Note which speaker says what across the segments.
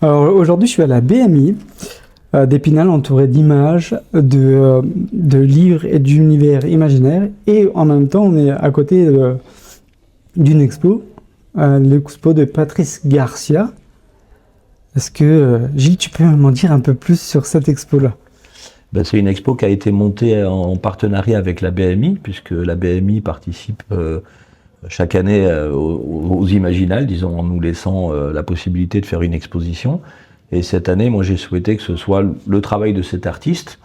Speaker 1: Alors aujourd'hui, je suis à la BMI d'Épinal, entouré d'images, de livres et d'univers imaginaires. Et en même temps, on est à côté d'une expo, l'expo de Patrice Garcia. Est-ce que, Gilles, tu peux m'en dire un peu plus sur cette expo-là?
Speaker 2: C'est une expo qui a été montée en partenariat avec la BMI, puisque la BMI participe chaque année aux Imaginales, disons, en nous laissant la possibilité de faire une exposition. Et cette année, moi, j'ai souhaité que ce soit le travail de cet artiste,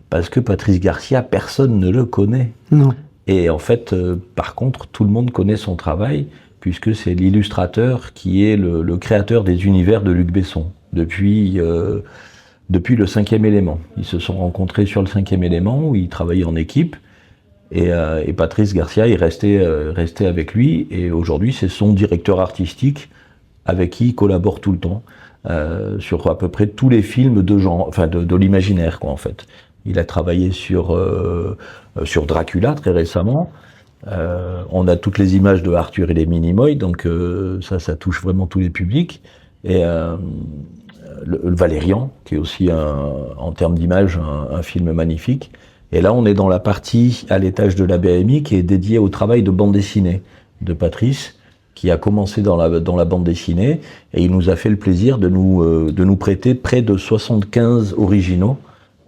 Speaker 2: parce que Patrice Garcia, personne ne le connaît.
Speaker 1: Non.
Speaker 2: Et en fait, par contre, tout le monde connaît son travail, puisque c'est l'illustrateur qui est le créateur des univers de Luc Besson, depuis le 5e élément. Ils se sont rencontrés sur le 5e élément, où ils travaillaient en équipe. Et Patrice Garcia est resté avec lui, et aujourd'hui c'est son directeur artistique avec qui il collabore tout le temps sur à peu près tous les films de genre, enfin de l'imaginaire quoi en fait. Il a travaillé sur Dracula très récemment. On a toutes les images de Arthur et les Minimoys, donc ça touche vraiment tous les publics. Et le Valérian, qui est aussi en termes d'image un film magnifique. Et là, on est dans la partie à l'étage de la BMI qui est dédiée au travail de bande dessinée de Patrice, qui a commencé dans la bande dessinée, et il nous a fait le plaisir de nous prêter près de 75 originaux.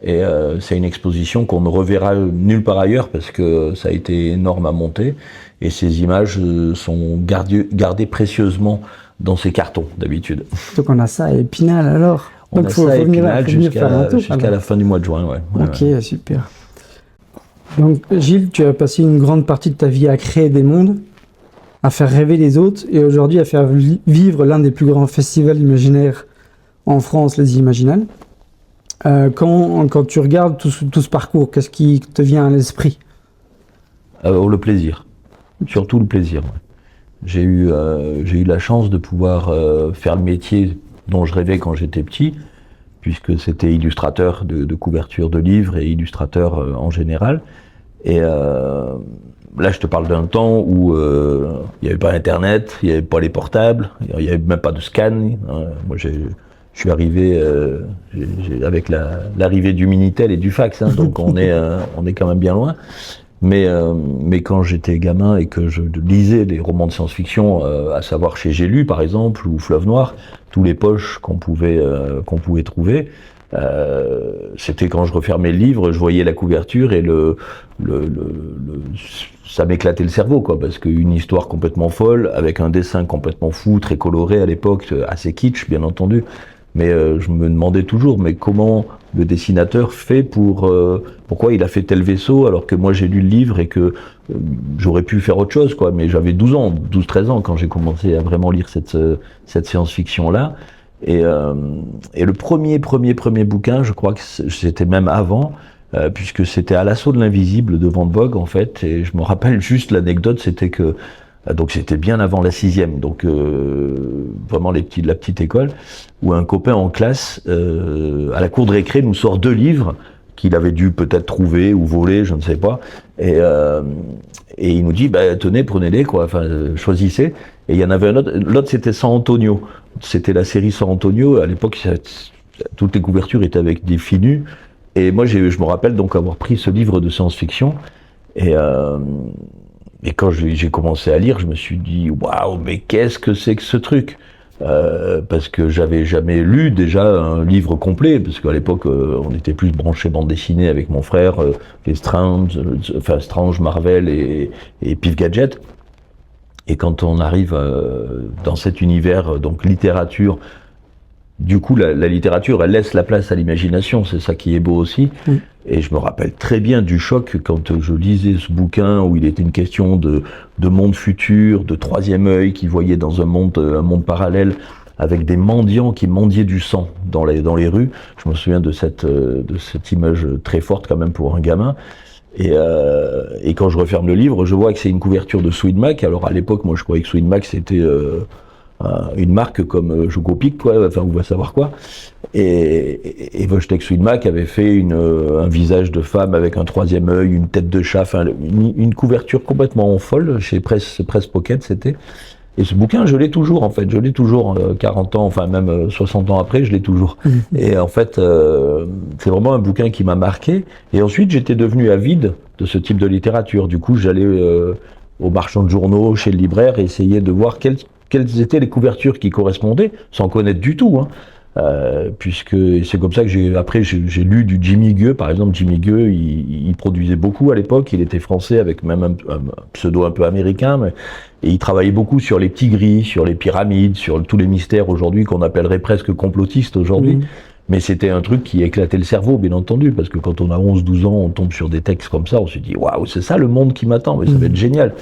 Speaker 2: Et c'est une exposition qu'on ne reverra nulle part ailleurs parce que ça a été énorme à monter. Et ces images sont gardées précieusement dans ces cartons d'habitude.
Speaker 1: Donc on a ça à Épinal alors.
Speaker 2: On
Speaker 1: Donc
Speaker 2: a ça à Épinal jusqu'à la fin du mois de juin. Ouais.
Speaker 1: Ok, super. Donc Gilles, tu as passé une grande partie de ta vie à créer des mondes, à faire rêver les autres et aujourd'hui à faire vivre l'un des plus grands festivals imaginaires en France, les Imaginales. Quand tu regardes tout ce parcours, qu'est-ce qui te vient à l'esprit?
Speaker 2: Le plaisir, surtout le plaisir. Ouais. J'ai eu la chance de pouvoir faire le métier dont je rêvais quand j'étais petit, puisque c'était illustrateur de couverture de livres et illustrateur en général. Et là, je te parle d'un temps où il n'y avait pas Internet, il n'y avait pas les portables, il n'y avait même pas de scan. Moi, je suis arrivé avec l'arrivée du Minitel et du fax, donc on est quand même bien loin. Mais quand j'étais gamin et que je lisais les romans de science-fiction, à savoir chez J'ai lu par exemple, ou Fleuve Noir, tous les poches qu'on pouvait trouver, c'était quand je refermais le livre, je voyais la couverture et ça m'éclatait le cerveau, quoi, parce qu'une histoire complètement folle, avec un dessin complètement fou, très coloré à l'époque, assez kitsch bien entendu. Mais je me demandais toujours, mais comment le dessinateur fait pourquoi il a fait tel vaisseau alors que moi j'ai lu le livre et que j'aurais pu faire autre chose, quoi. Mais j'avais 12-13 ans quand j'ai commencé à vraiment lire cette science-fiction-là. Et le premier bouquin, je crois que c'était même avant, puisque c'était À l'assaut de l'invisible de Van Vogt, en fait. Et je me rappelle juste l'anecdote, c'était que donc c'était bien avant la 6e, donc vraiment la petite école, où un copain en classe, à la cour de récré, nous sort 2 livres qu'il avait dû peut-être trouver ou voler, je ne sais pas, et il nous dit, tenez, prenez-les, quoi, enfin, choisissez. Et il y en avait un autre, l'autre c'était San Antonio, c'était la série San Antonio, à l'époque, toutes les couvertures étaient avec des finus, et moi je me rappelle donc avoir pris ce livre de science-fiction, et quand j'ai commencé à lire, je me suis dit, waouh, mais qu'est-ce que c'est que ce truc? Parce que j'avais jamais lu déjà un livre complet, parce qu'à l'époque, on était plus branché bande dessinée avec mon frère, les Strange, Marvel et Pif Gadget. Et quand on arrive dans cet univers, donc littérature, du coup, la littérature, elle laisse la place à l'imagination, c'est ça qui est beau aussi. Et je me rappelle très bien du choc quand je lisais ce bouquin où il était une question de monde futur, de troisième œil qui voyait dans un monde parallèle avec des mendiants qui mendiaient du sang dans les rues. Je me souviens de cette image très forte quand même pour un gamin. Et quand je referme le livre, je vois que c'est une couverture de Swedmac. Alors à l'époque, moi je croyais que Swedmac c'était une marque comme Chocopic, quoi, enfin on va savoir quoi. Et Wojtek Swedmac avait fait un visage de femme avec un troisième œil, une tête de chat, enfin une couverture complètement folle chez Press Pocket c'était. Et ce bouquin, je l'ai toujours, en fait. Je l'ai toujours 40 ans, enfin même 60 ans après, je l'ai toujours. Et en fait, c'est vraiment un bouquin qui m'a marqué. Et ensuite, j'étais devenu avide de ce type de littérature. Du coup, j'allais au marchand de journaux, chez le libraire, et essayer de voir quelles étaient les couvertures qui correspondaient, sans connaître du tout, hein. Puisque c'est comme ça que j'ai lu du Jimmy Gueux, par exemple. Jimmy Gueux, il produisait beaucoup à l'époque, il était français avec même un pseudo un peu américain, et il travaillait beaucoup sur les petits gris, sur les pyramides, sur tous les mystères aujourd'hui qu'on appellerait presque complotistes aujourd'hui. Mais c'était un truc qui éclatait le cerveau, bien entendu, parce que quand on a 11-12 ans, on tombe sur des textes comme ça, on se dit waouh, c'est ça le monde qui m'attend, mais ça va être génial.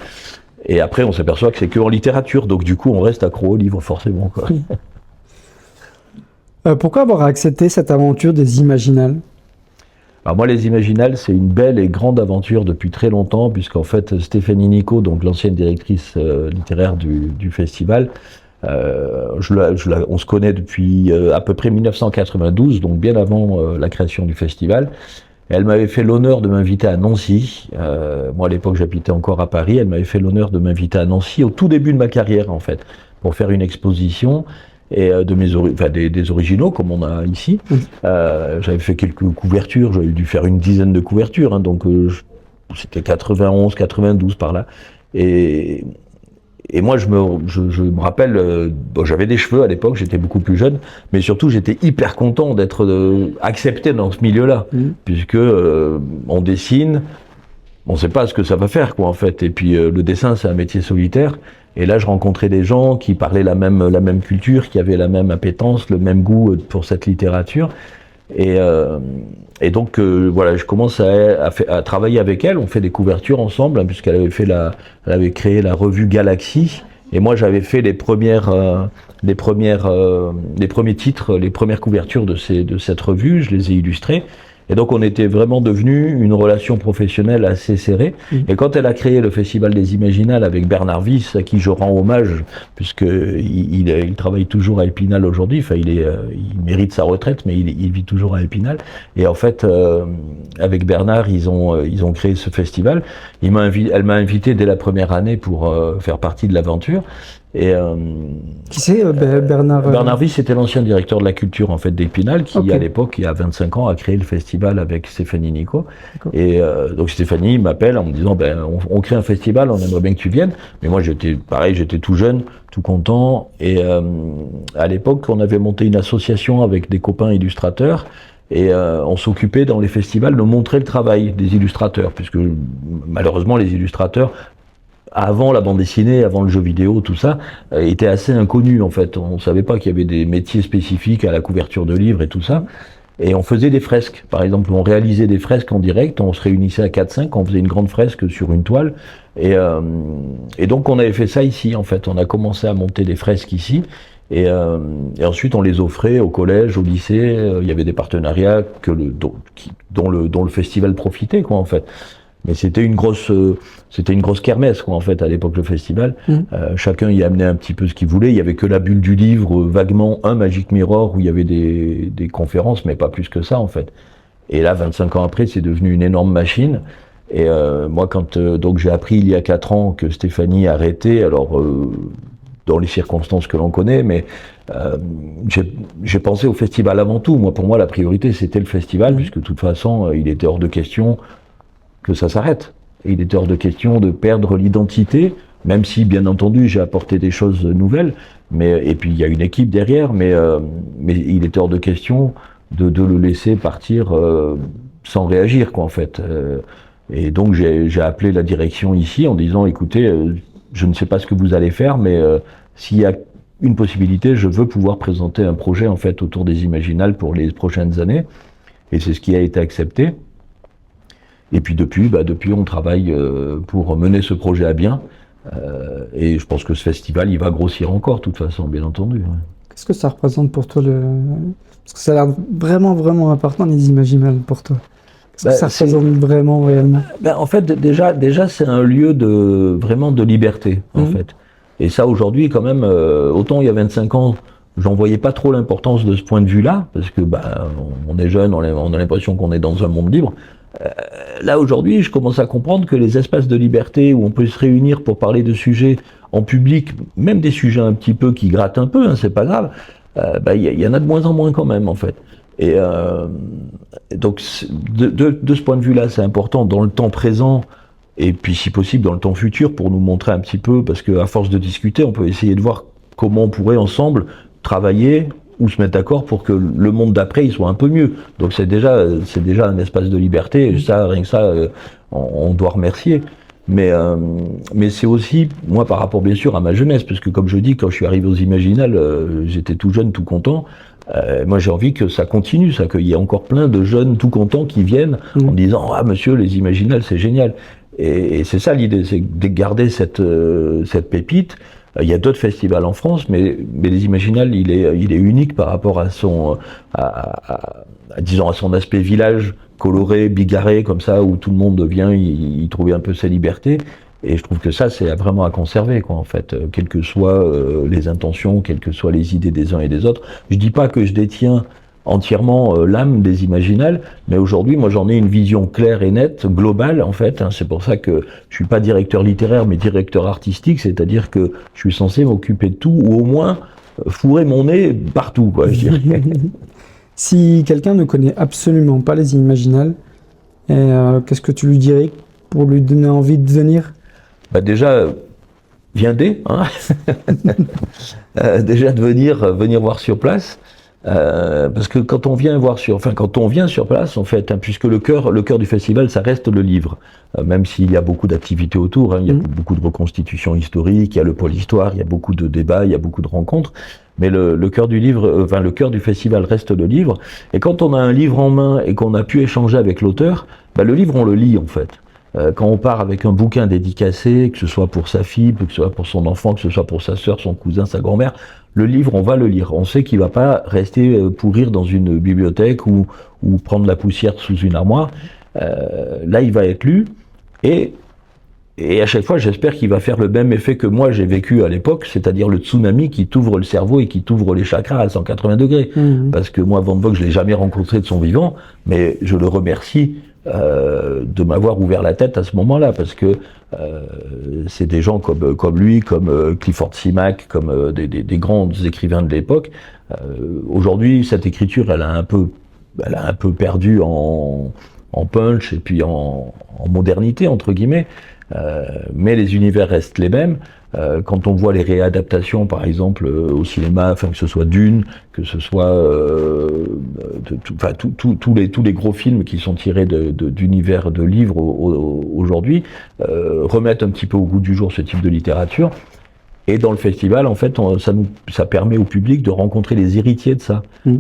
Speaker 2: Et après, on s'aperçoit que c'est que en littérature, donc du coup, on reste accro au livre, forcément, quoi.
Speaker 1: Pourquoi avoir accepté cette aventure des Imaginales?
Speaker 2: Alors moi, les Imaginales, c'est une belle et grande aventure depuis très longtemps, puisqu'en fait, Stéphanie Nico, donc l'ancienne directrice littéraire du festival, on se connaît depuis à peu près 1992, donc bien avant la création du festival. Elle m'avait fait l'honneur de m'inviter à Nancy. Moi, à l'époque, j'habitais encore à Paris. Elle m'avait fait l'honneur de m'inviter à Nancy au tout début de ma carrière, en fait, pour faire une exposition. Et des originaux comme on a ici. J'avais fait quelques couvertures, j'avais dû faire une dizaine de couvertures, hein, donc c'était 91, 92 par là. Et moi je me rappelle, j'avais des cheveux à l'époque, j'étais beaucoup plus jeune, mais surtout j'étais hyper content d'être accepté dans ce milieu-là, puisque on dessine, on ne sait pas ce que ça va faire, quoi, en fait. Et puis le dessin, c'est un métier solitaire. Et là, je rencontrais des gens qui parlaient la même culture, qui avaient la même appétence, le même goût pour cette littérature. Et donc, voilà, je commence à travailler avec elle. On fait des couvertures ensemble, hein, puisqu'elle avait créé la revue Galaxy. Et moi, j'avais fait les premiers titres, les premières couvertures de cette revue. Je les ai illustrées. Et donc on était vraiment devenu une relation professionnelle assez serrée. Et quand elle a créé le Festival des Imaginales avec Bernard Wyss, à qui je rends hommage, puisque il travaille toujours à Épinal aujourd'hui, enfin il mérite sa retraite, mais il vit toujours à Épinal. Et en fait, avec Bernard, ils ont créé ce festival. Elle m'a invité dès la première année pour faire partie de l'aventure. Et
Speaker 1: qui c'est Bernard
Speaker 2: Bernard Wyss était l'ancien directeur de la culture en fait d'Épinal, qui à l'époque, il y a 25 ans, a créé le festival avec Stéphanie Nico. Et donc Stéphanie m'appelle en me disant on crée un festival, on aimerait bien que tu viennes. Mais moi j'étais tout jeune, tout content. Et à l'époque, on avait monté une association avec des copains illustrateurs. Et on s'occupait dans les festivals de montrer le travail des illustrateurs, puisque malheureusement les illustrateurs, avant la bande dessinée, avant le jeu vidéo, tout ça, était assez inconnu en fait. On ne savait pas qu'il y avait des métiers spécifiques à la couverture de livres et tout ça. Et on faisait des fresques. Par exemple, on réalisait des fresques en direct, on se réunissait à 4-5, on faisait une grande fresque sur une toile. Et donc on avait fait ça ici en fait. On a commencé à monter des fresques ici. Et ensuite on les offrait au collège, au lycée. Il y avait des partenariats dont le festival profitait, quoi, en fait. Mais c'était une grosse kermesse, quoi, en fait, à l'époque, le festival. Chacun y amenait un petit peu ce qu'il voulait. Il y avait que la bulle du livre, vaguement un Magic Mirror où il y avait des conférences, mais pas plus que ça, en fait. Et là, 25 ans après, c'est devenu une énorme machine. Et moi, quand donc j'ai appris il y a 4 ans que Stéphanie arrêtait, alors dans les circonstances que l'on connaît, mais j'ai pensé au festival avant tout. Pour moi, la priorité, c'était le festival, puisque de toute façon, il était hors de question que ça s'arrête. Et il était hors de question de perdre l'identité, même si, bien entendu, j'ai apporté des choses nouvelles, et puis il y a une équipe derrière, mais il était hors de question de le laisser partir sans réagir, quoi, en fait. Et donc j'ai appelé la direction ici en disant, écoutez, je ne sais pas ce que vous allez faire, mais s'il y a une possibilité, je veux pouvoir présenter un projet, en fait, autour des Imaginales pour les prochaines années. Et c'est ce qui a été accepté. Et puis depuis, on travaille pour mener ce projet à bien. Et je pense que ce festival, il va grossir encore, de toute façon, bien entendu. Ouais.
Speaker 1: Qu'est-ce que ça représente pour toi Parce que ça a l'air vraiment, vraiment important, les Imaginales, pour toi. Qu'est-ce que ça représente vraiment, réellement?
Speaker 2: En fait, déjà, c'est un lieu vraiment de liberté, en fait. Et ça, aujourd'hui, quand même, autant il y a 25 ans, j'en voyais pas trop l'importance de ce point de vue-là, parce que on est jeune, on a l'impression qu'on est dans un monde libre. Là aujourd'hui, je commence à comprendre que les espaces de liberté où on peut se réunir pour parler de sujets en public, même des sujets un petit peu qui grattent un peu, hein, c'est pas grave, y en a de moins en moins quand même en fait. Et donc de ce point de vue-là, c'est important dans le temps présent et puis si possible dans le temps futur pour nous montrer un petit peu, parce qu'à force de discuter, on peut essayer de voir comment on pourrait ensemble travailler ou se mettre d'accord pour que le monde d'après il soit un peu mieux. Donc c'est déjà un espace de liberté, et ça, rien que ça, on doit remercier. Mais c'est aussi, moi par rapport bien sûr à ma jeunesse, parce que comme je dis, quand je suis arrivé aux Imaginales, j'étais tout jeune, tout content. Moi j'ai envie que ça continue, ça, qu'il y ait encore plein de jeunes tout contents qui viennent en disant « Ah monsieur, les Imaginales c'est génial ». Et c'est ça l'idée, c'est de garder cette pépite. Il y a d'autres festivals en France, mais les Imaginales, il est unique par rapport à disons à son aspect village coloré, bigarré, comme ça, où tout le monde vient y trouver un peu sa liberté. Et je trouve que ça, c'est vraiment à conserver, quoi, en fait, quelles que soient les intentions, quelles que soient les idées des uns et des autres. Je dis pas que je détiens entièrement l'âme des Imaginales, mais aujourd'hui, moi, j'en ai une vision claire et nette, globale, en fait. Hein, c'est pour ça que je suis pas directeur littéraire, mais directeur artistique, c'est-à-dire que je suis censé m'occuper de tout, ou au moins fourrer mon nez partout, quoi, je dirais.
Speaker 1: Si quelqu'un ne connaît absolument pas les Imaginales, qu'est-ce que tu lui dirais pour lui donner envie de venir?
Speaker 2: Déjà, viendez, hein. Déjà de venir voir sur place. Parce que quand on vient sur place, en fait, hein, puisque le cœur du festival, ça reste le livre, même s'il y a beaucoup d'activités autour, hein, il y a beaucoup de reconstitutions historiques, il y a le pôle histoire, il y a beaucoup de débats, il y a beaucoup de rencontres, mais le cœur du livre, le cœur du festival reste le livre. Et quand on a un livre en main et qu'on a pu échanger avec l'auteur, le livre on le lit en fait. Quand on part avec un bouquin dédicacé, que ce soit pour sa fille, que ce soit pour son enfant, que ce soit pour sa sœur, son cousin, sa grand-mère, le livre, on va le lire. On sait qu'il va pas rester pourrir dans une bibliothèque ou prendre la poussière sous une armoire. Là, il va être lu et à chaque fois, j'espère qu'il va faire le même effet que moi j'ai vécu à l'époque, c'est-à-dire le tsunami qui t'ouvre le cerveau et qui t'ouvre les chakras à 180 degrés. Parce que moi, Van Vogt, je l'ai jamais rencontré de son vivant, mais je le remercie de m'avoir ouvert la tête à ce moment-là, parce que c'est des gens comme lui, comme Clifford Simak, comme des grands écrivains de l'époque. Aujourd'hui, cette écriture, elle a un peu perdu en punch et puis en modernité entre guillemets, mais les univers restent les mêmes. Quand on voit les réadaptations, par exemple, au cinéma, que ce soit Dune, que ce soit tous les gros films qui sont tirés d'univers de livres aujourd'hui, remettent un petit peu au goût du jour ce type de littérature. Et dans le festival, en fait, ça permet au public de rencontrer les héritiers de ça. Il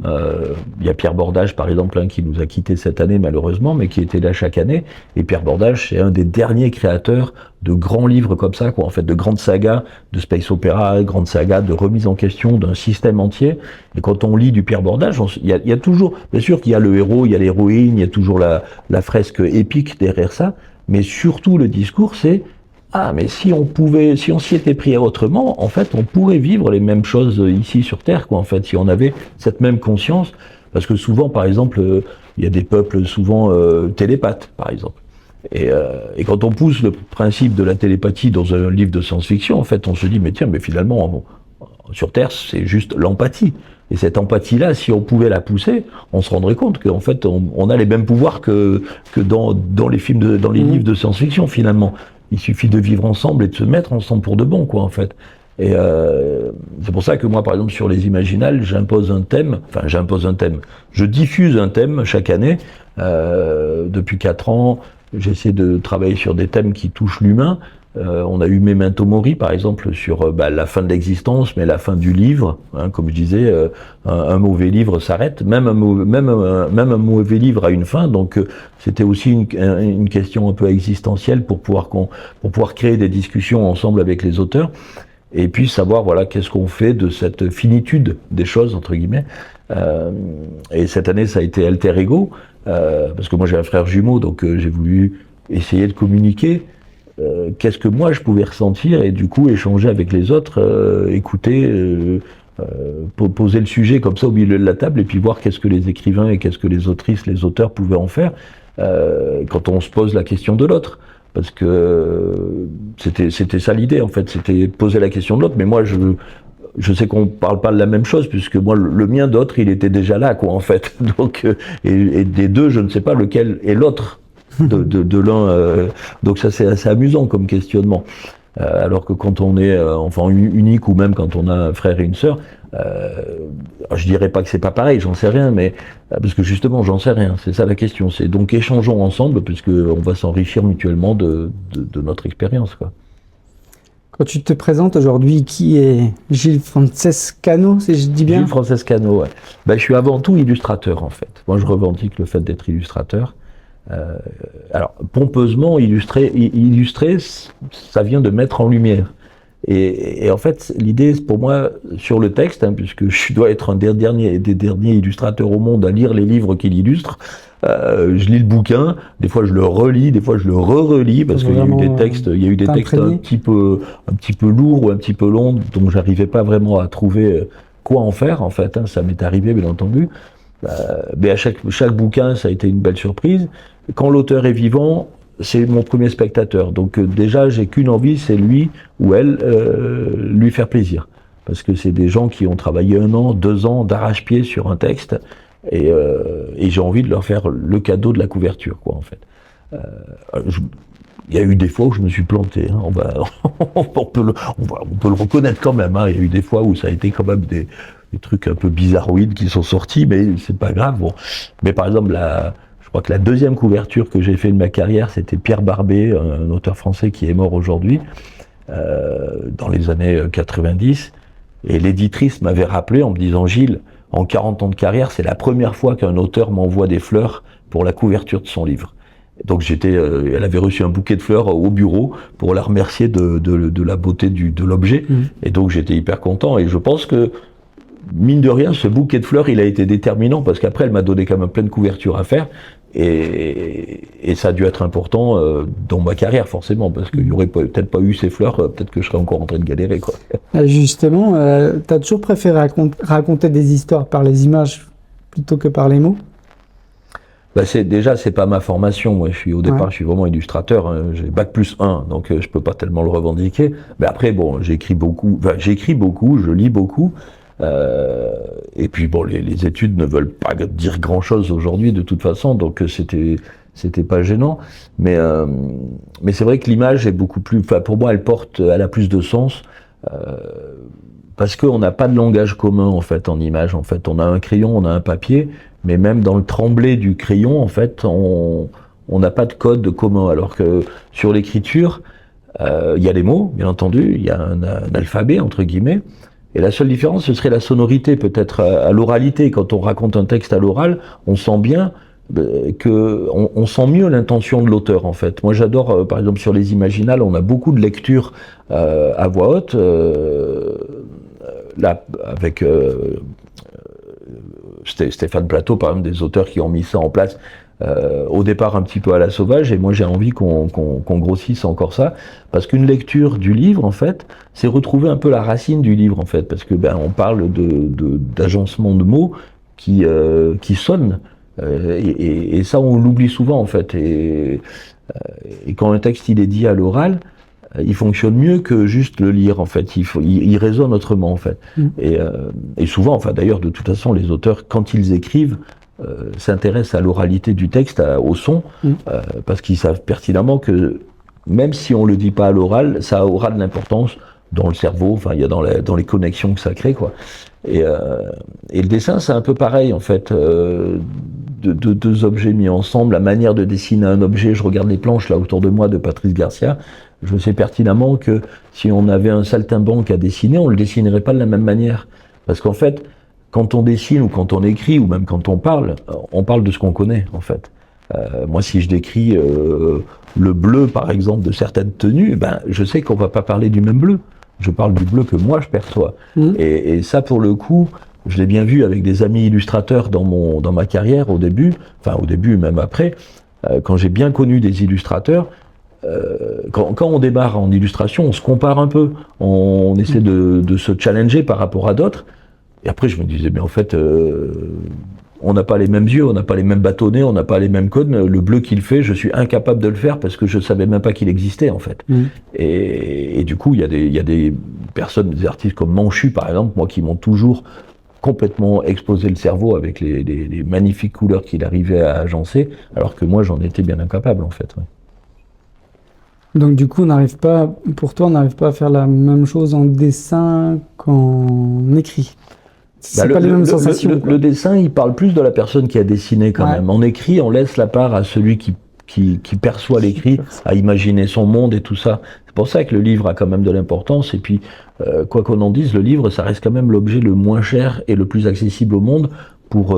Speaker 2: y a Pierre Bordage, par exemple, qui nous a quittés cette année, malheureusement, mais qui était là chaque année. Et Pierre Bordage, c'est un des derniers créateurs de grands livres comme ça, quoi, en fait, de grandes sagas, de space opéra, grandes sagas, de remise en question d'un système entier. Et quand on lit du Pierre Bordage, il y a toujours, bien sûr qu'il y a le héros, il y a l'héroïne, il y a toujours la fresque épique derrière ça, mais surtout le discours, c'est mais si on s'y était pris autrement, en fait, on pourrait vivre les mêmes choses ici sur Terre, quoi, en fait, si on avait cette même conscience. Parce que souvent, par exemple, il y a des peuples souvent télépathes, par exemple. Et quand on pousse le principe de la télépathie dans un livre de science-fiction, en fait, on se dit, mais finalement, sur Terre, c'est juste l'empathie. Et cette empathie-là, si on pouvait la pousser, on se rendrait compte qu'en fait, on a les mêmes pouvoirs que dans les films, dans les livres de science-fiction, finalement. Il suffit de vivre ensemble et de se mettre ensemble pour de bon, quoi, en fait. Et c'est pour ça que moi, par exemple, sur les Imaginales, j'impose un thème. Je diffuse un thème chaque année. Depuis 4 ans, j'essaie de travailler sur des thèmes qui touchent l'humain. On a eu Memento Mori, par exemple, sur la fin de l'existence, mais la fin du livre. Hein, comme je disais, un mauvais livre s'arrête. Même un mauvais livre a une fin. Donc, c'était aussi une question un peu existentielle pour pouvoir créer des discussions ensemble avec les auteurs. Et puis savoir, qu'est-ce qu'on fait de cette finitude des choses, entre guillemets. Et cette année, ça a été Alter Ego, parce que moi j'ai un frère jumeau, donc j'ai voulu essayer de communiquer. Qu'est-ce que moi je pouvais ressentir et du coup échanger avec les autres, écouter, poser le sujet comme ça au milieu de la table et puis voir qu'est-ce que les écrivains et qu'est-ce que les autrices, les auteurs pouvaient en faire quand on se pose la question de l'autre. parce que c'était ça l'idée en fait, c'était poser la question de l'autre. Mais moi je sais qu'on parle pas de la même chose, puisque moi le mien d'autre il était déjà là quoi en fait. Donc et des deux je ne sais pas lequel est l'autre de l'un. Donc ça c'est assez amusant comme questionnement. Alors que quand on est enfant unique ou même quand on a un frère et une sœur, je dirais pas que c'est pas pareil, j'en sais rien, mais parce que justement j'en sais rien, c'est ça la question. C'est donc échangeons ensemble, puisque on va s'enrichir mutuellement de notre expérience quoi.
Speaker 1: Quand tu te présentes aujourd'hui, qui est Gilles Francescano, si je dis bien?
Speaker 2: Gilles Francescano, ouais. Ben, je suis avant tout illustrateur en fait. Moi je revendique le fait d'être illustrateur. Alors pompeusement illustrer, ça vient de mettre en lumière. Et en fait, l'idée pour moi sur le texte, puisque je dois être un des derniers illustrateurs au monde à lire les livres qu'il illustre. Je lis le bouquin, des fois je le relis, des fois je le re-relis parce qu'il y a eu des textes, un petit peu lourds ou un petit peu longs dont j'arrivais pas vraiment à trouver quoi en faire en fait. Ça m'est arrivé bien entendu. Mais à chaque bouquin, ça a été une belle surprise. Quand l'auteur est vivant, c'est mon premier spectateur. Donc déjà, j'ai qu'une envie, c'est lui ou elle lui faire plaisir. Parce que c'est des gens qui ont travaillé 1 an, 2 ans d'arrache-pied sur un texte, et j'ai envie de leur faire le cadeau de la couverture, quoi, en fait. Il y a eu des fois où je me suis planté. On peut le reconnaître quand même. Il y a eu des fois où ça a été quand même des trucs un peu bizarroïdes qui sont sortis, mais c'est pas grave. Bon. Mais par exemple, je crois que la 2e couverture que j'ai fait de ma carrière, c'était Pierre Barbet, un auteur français qui est mort aujourd'hui, dans les années 90. Et l'éditrice m'avait rappelé en me disant « Gilles, en 40 ans de carrière, c'est la première fois qu'un auteur m'envoie des fleurs pour la couverture de son livre. » Donc elle avait reçu un bouquet de fleurs au bureau pour la remercier de la beauté de l'objet. Et donc j'étais hyper content. Et je pense que, mine de rien, ce bouquet de fleurs, il a été déterminant, parce qu'après, elle m'a donné quand même plein de couvertures à faire. Et ça a dû être important dans ma carrière, forcément, parce qu'il n'y aurait peut-être pas eu ces fleurs, peut-être que je serais encore en train de galérer, quoi.
Speaker 1: Justement, tu as toujours préféré raconter des histoires par les images plutôt que par les mots?
Speaker 2: C'est pas ma formation. Moi, au départ, je suis vraiment illustrateur. J'ai Bac+1, donc je peux pas tellement le revendiquer. Mais après, bon, j'écris beaucoup, je lis beaucoup. Et puis bon, les études ne veulent pas dire grand-chose aujourd'hui de toute façon, donc c'était pas gênant. Mais c'est vrai que l'image est beaucoup plus. Pour moi, elle a plus de sens. Parce qu'on n'a pas de langage commun en fait en image. En fait, on a un crayon, on a un papier, mais même dans le tremblé du crayon, en fait, on n'a pas de code commun. Alors que sur l'écriture, il y a les mots, bien entendu, il y a un alphabet entre guillemets. Et la seule différence, ce serait la sonorité, peut-être à l'oralité. Quand on raconte un texte à l'oral, on sent bien on sent mieux l'intention de l'auteur, en fait. Moi, j'adore, par exemple, sur les imaginales, on a beaucoup de lectures à voix haute. Là, avec Stéphane Plateau, par exemple, des auteurs qui ont mis ça en place au départ un petit peu à la sauvage, et moi j'ai envie qu'on grossisse encore ça, parce qu'une lecture du livre, en fait, c'est retrouver un peu la racine du livre, en fait, parce que on parle d'agencement de mots qui sonnent, et ça on l'oublie souvent, en fait, et quand un texte il est dit à l'oral, il fonctionne mieux que juste le lire, en fait. Il résonne autrement, en fait. Et souvent, enfin d'ailleurs, de toute façon, les auteurs, quand ils écrivent, s'intéressent à l'oralité du texte, au son, parce qu'ils savent pertinemment que même si on le dit pas à l'oral, ça aura de l'importance dans le cerveau. Enfin, il y a dans les connexions que ça crée, quoi. Et le dessin, c'est un peu pareil, en fait. Deux objets mis ensemble, la manière de dessiner un objet. Je regarde les planches là autour de moi de Patrice Garcia. Je sais pertinemment que si on avait un saltimbanque à dessiner, on le dessinerait pas de la même manière. Parce qu'en fait, quand on dessine ou quand on écrit ou même quand on parle de ce qu'on connaît, en fait. Moi, si je décris le bleu, par exemple, de certaines tenues, je sais qu'on va pas parler du même bleu. Je parle du bleu que moi je perçois. Et ça, pour le coup, je l'ai bien vu avec des amis illustrateurs dans ma carrière au début, même après, quand j'ai bien connu des illustrateurs. Quand on démarre en illustration, on se compare un peu, on essaie de se challenger par rapport à d'autres. Et après, je me disais, mais en fait, on n'a pas les mêmes yeux, on n'a pas les mêmes bâtonnets, on n'a pas les mêmes codes. Le bleu qu'il fait, je suis incapable de le faire parce que je savais même pas qu'il existait en fait. Et du coup, il y a des personnes, des artistes comme Manchu par exemple, moi qui m'ont toujours complètement explosé le cerveau avec les magnifiques couleurs qu'il arrivait à agencer, alors que moi j'en étais bien incapable en fait. Ouais.
Speaker 1: Donc du coup, pour toi, on n'arrive pas à faire la même chose en dessin qu'en écrit. C'est pas les mêmes sensations.
Speaker 2: Le dessin, il parle plus de la personne qui a dessiné quand même. En écrit, on laisse la part à celui qui perçoit l'écrit, à imaginer son monde et tout ça. C'est pour ça que le livre a quand même de l'importance. Et puis, quoi qu'on en dise, le livre, ça reste quand même l'objet le moins cher et le plus accessible au monde pour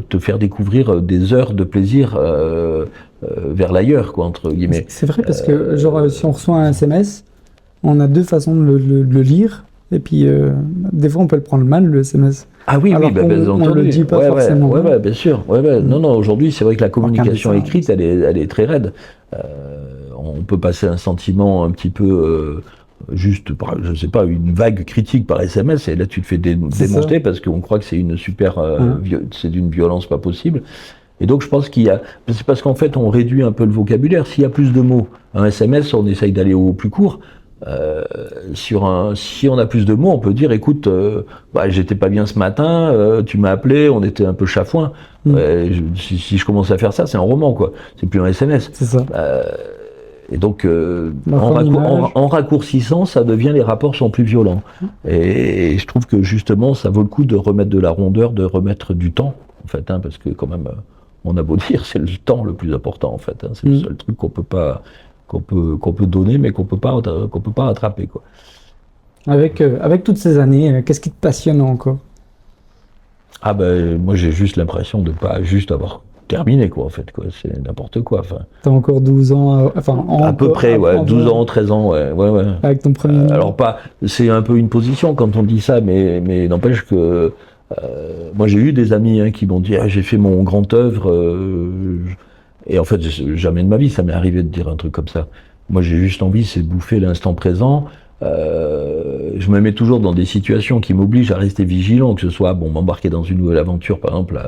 Speaker 2: te faire découvrir des heures de plaisir vers l'ailleurs, quoi, entre guillemets.
Speaker 1: C'est vrai, parce que genre, si on reçoit un SMS, on a deux façons de le lire. Et puis, des fois, on peut le prendre mal, le SMS.
Speaker 2: Ah oui,
Speaker 1: alors
Speaker 2: oui, bien
Speaker 1: on le dit pas forcément.
Speaker 2: Ouais, bien sûr. Non, aujourd'hui, c'est vrai que la communication écrite, elle est très raide. On peut passer un sentiment un petit peu, juste, je sais pas, une vague critique par SMS, et là, tu te fais démonter parce qu'on croit que c'est une super, c'est d'une violence pas possible. Et donc, je pense c'est parce qu'en fait, on réduit un peu le vocabulaire. S'il y a plus de mots, un SMS, on essaye d'aller au plus court. Si on a plus de mots, on peut dire écoute, j'étais pas bien ce matin, tu m'as appelé, on était un peu chafouin. Si je commence à faire ça, c'est un roman, quoi. C'est plus un SMS.
Speaker 1: C'est ça.
Speaker 2: Et donc, en raccourcissant, ça devient, les rapports sont plus violents. Et je trouve que justement, ça vaut le coup de remettre de la rondeur, de remettre du temps, en fait, parce que quand même, on a beau dire, c'est le temps le plus important, en fait. C'est le seul truc qu'on peut pas. Qu'on peut donner, mais qu'on peut pas rattraper, quoi.
Speaker 1: Avec toutes ces années, qu'est-ce qui te passionne encore?
Speaker 2: Ah ben, moi j'ai juste l'impression de pas juste avoir terminé, quoi, en fait, quoi. C'est n'importe quoi. Enfin.
Speaker 1: T'as encore 12 ans,
Speaker 2: à peu près, ouais, 12 ans, 13 ans, ouais.
Speaker 1: Avec ton premier.
Speaker 2: Alors pas, c'est un peu une position quand on dit ça, mais n'empêche que moi j'ai eu des amis qui m'ont dit j'ai fait mon grand œuvre. Et en fait, jamais de ma vie, ça m'est arrivé de dire un truc comme ça. Moi, j'ai juste envie, c'est de bouffer l'instant présent. Je me mets toujours dans des situations qui m'obligent à rester vigilant, que ce soit m'embarquer dans une nouvelle aventure, par exemple,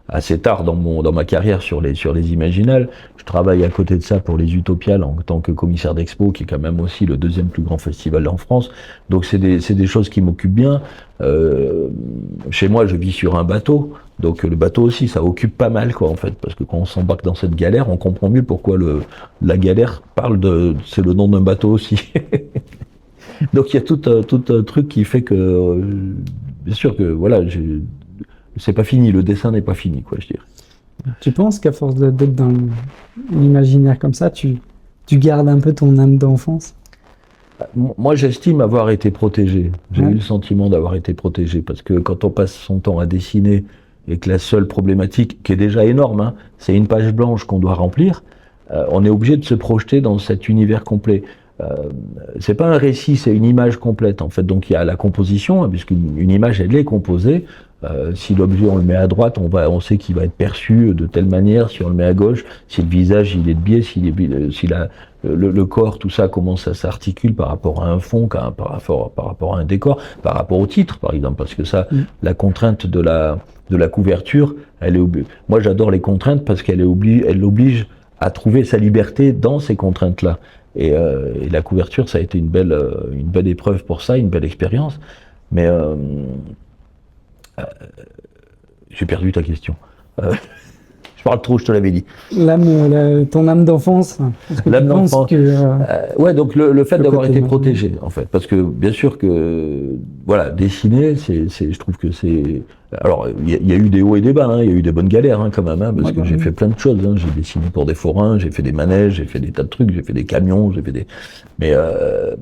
Speaker 2: assez tard dans ma carrière sur les Imaginales. Je travaille à côté de ça pour les Utopiales en tant que commissaire d'expo, qui est quand même aussi le deuxième plus grand festival en France. Donc c'est des choses qui m'occupent bien. Chez moi, je vis sur un bateau. Donc le bateau aussi, ça occupe pas mal, quoi, en fait, parce que quand on s'embarque dans cette galère, on comprend mieux pourquoi la galère c'est le nom d'un bateau aussi. Donc il y a tout un truc qui fait que, bien sûr que voilà, c'est pas fini, le dessin n'est pas fini, quoi, je dirais.
Speaker 1: Tu penses qu'à force d'être dans l'imaginaire comme ça, tu gardes un peu ton âme d'enfance?
Speaker 2: Moi, j'estime avoir été protégé. J'ai eu le sentiment d'avoir été protégé, parce que quand on passe son temps à dessiner et que la seule problématique, qui est déjà énorme, c'est une page blanche qu'on doit remplir, on est obligé de se projeter dans cet univers complet. C'est pas un récit, c'est une image complète, en fait. Donc il y a la composition, puisqu'une image, elle est composée. Si l'objet on le met à droite, on sait qu'il va être perçu de telle manière. Si on le met à gauche, si le visage il est de biais, si le corps, tout ça, comment ça s'articule par rapport à un fond, par rapport à un décor, par rapport au titre, par exemple, parce que ça, la contrainte de la couverture, moi j'adore les contraintes parce qu'elle oblige à trouver sa liberté dans ces contraintes-là. Et la couverture, ça a été une belle épreuve pour ça, une belle expérience. Mais j'ai perdu ta question. Je parle trop, je te l'avais dit.
Speaker 1: Ton âme d'enfance.
Speaker 2: L'âme d'enfance. Ouais, donc le fait d'avoir été protégé, en fait, parce que bien sûr que voilà, dessiner, je trouve que c'est. Alors, il y a eu des hauts et des bas, il y a eu des bonnes galères quand même, parce que j'ai fait plein de choses. J'ai dessiné pour des forains, j'ai fait des manèges, j'ai fait des tas de trucs, j'ai fait des camions, mais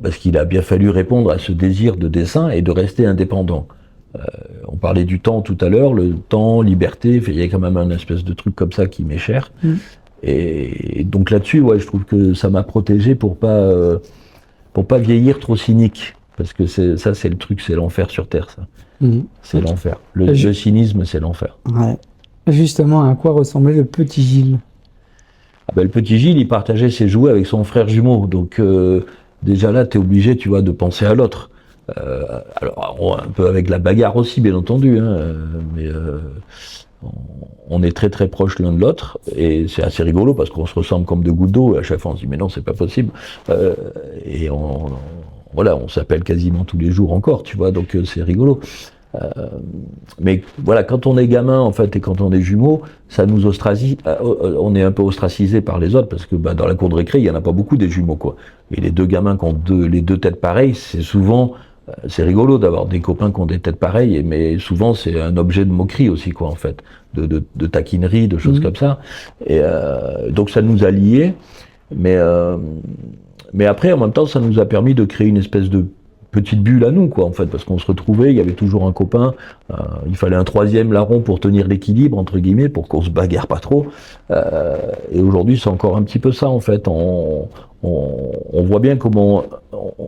Speaker 2: parce qu'il a bien fallu répondre à ce désir de dessin et de rester indépendant. On parlait du temps tout à l'heure, le temps, liberté, il y a quand même un espèce de truc comme ça qui m'est cher. Et donc là-dessus, ouais, je trouve que ça m'a protégé pour pas vieillir trop cynique. Parce que ça, c'est le truc, c'est l'enfer sur Terre, ça. C'est l'enfer. Le cynisme, c'est l'enfer.
Speaker 1: Ouais. Justement, à quoi ressemblait le petit Gilles?
Speaker 2: Le petit Gilles, il partageait ses jouets avec son frère jumeau. Donc déjà là, tu es obligé, tu vois, de penser à l'autre. Alors un peu avec la bagarre aussi, bien entendu, mais on est très très proches l'un de l'autre, et c'est assez rigolo parce qu'on se ressemble comme deux gouttes d'eau. À chaque fois, on se dit mais non, c'est pas possible. Et voilà, on s'appelle quasiment tous les jours encore, tu vois. Donc c'est rigolo. Mais voilà, quand on est gamin en fait et quand on est jumeaux, ça nous ostracie. On est un peu ostracisé par les autres parce que dans la cour de récré, il y en a pas beaucoup des jumeaux quoi. Et les deux gamins qui ont les deux têtes pareilles, c'est souvent c'est rigolo d'avoir des copains qui ont des têtes pareilles, mais souvent c'est un objet de moquerie aussi quoi en fait, de taquinerie, de choses comme ça. Et donc ça nous a liés, mais après en même temps ça nous a permis de créer une espèce de petite bulle à nous quoi en fait, parce qu'on se retrouvait, il y avait toujours un copain, il fallait un troisième larron pour tenir l'équilibre entre guillemets, pour qu'on se bagarre pas trop. Et aujourd'hui c'est encore un petit peu ça en fait. On voit bien comment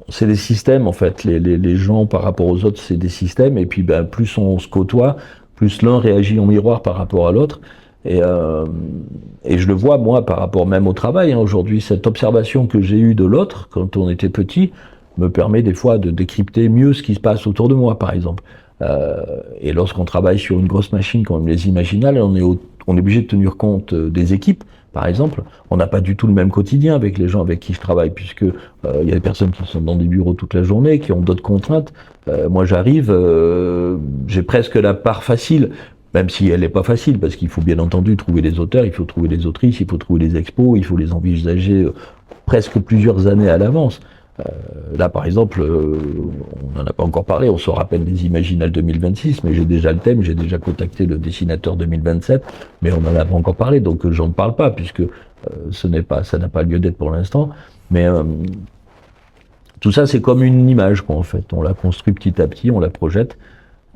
Speaker 2: c'est des systèmes en fait. Les gens par rapport aux autres c'est des systèmes, et puis plus on se côtoie, plus l'un réagit en miroir par rapport à l'autre. Et je le vois moi par rapport même au travail hein, aujourd'hui, cette observation que j'ai eue de l'autre quand on était petit me permet des fois de décrypter mieux ce qui se passe autour de moi, par exemple. Et lorsqu'on travaille sur une grosse machine comme les Imaginales, on est obligé de tenir compte des équipes, par exemple. On n'a pas du tout le même quotidien avec les gens avec qui je travaille, puisque il y a des personnes qui sont dans des bureaux toute la journée, qui ont d'autres contraintes. Moi, j'arrive, j'ai presque la part facile, même si elle n'est pas facile, parce qu'il faut bien entendu trouver des auteurs, il faut trouver des autrices, il faut trouver des expos, il faut les envisager presque plusieurs années à l'avance. Là, par exemple, on n'en a pas encore parlé, on se rappelle des Imaginales 2026, mais j'ai déjà le thème, j'ai déjà contacté le dessinateur 2027, mais on n'en a pas encore parlé, donc j'en parle pas, puisque ça n'a pas lieu d'être pour l'instant. Mais tout ça, c'est comme une image, quoi, en fait. On la construit petit à petit, on la projette,